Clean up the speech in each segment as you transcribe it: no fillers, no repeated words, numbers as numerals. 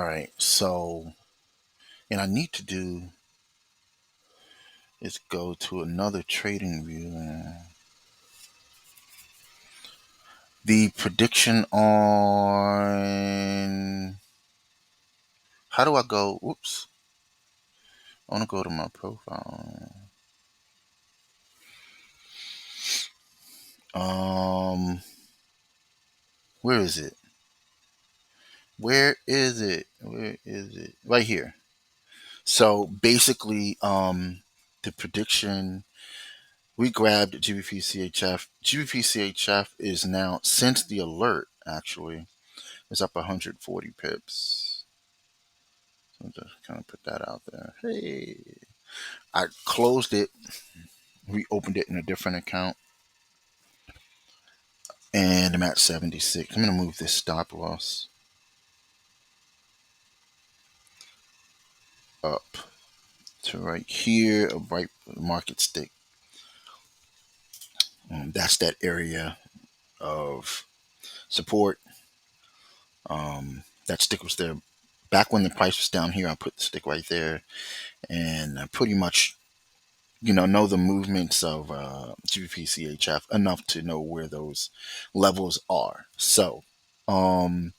All right, so, and I need to do is go to another trading view. The prediction on, how do I go? Whoops. I want to go to my profile. Where is it? Where is it? Where is it? Right here. So basically, the prediction, we grabbed GBPCHF. GBPCHF is now, since the alert, actually, is up 140 pips. So I'm just kind of put that out there. Hey, I closed it, reopened it in a different account, and I'm at 76. I'm going to move this stop loss up to right here, a right market stick. That's that area of support. That stick was there back when the price was down here. I put the stick right there, and I pretty much, know the movements of GBPCHF enough to know where those levels are. So, I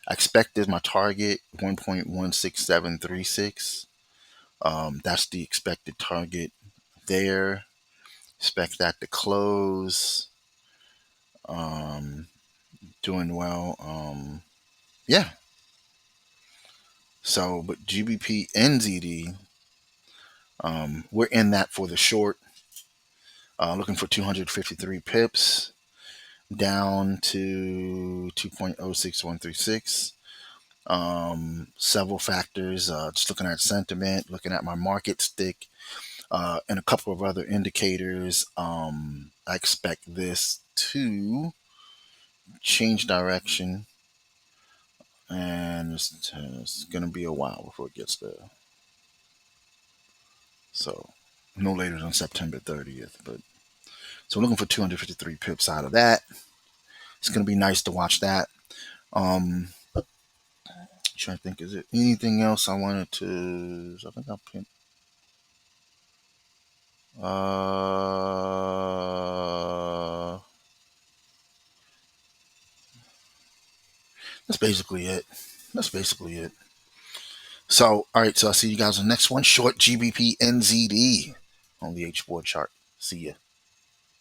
expected my target 1.16736. That's the expected target there. Expect that to close. Doing well. Yeah. So, but GBPNZD, we're in that for the short. Looking for 253 pips, down to 2.06136. Several factors. Just looking at sentiment, looking at my market stick, and a couple of other indicators. I expect this to change direction, and it's going to be a while before it gets there. So no later than September 30th. But so we're looking for 253 pips out of that. It's going to be nice to watch that. Trying to think, is it anything else I wanted to? I think I'll pin. That's basically it. That's basically it. So, all right. So I'll see you guys on the next one. Short GBPNZD on the H4 chart. See ya.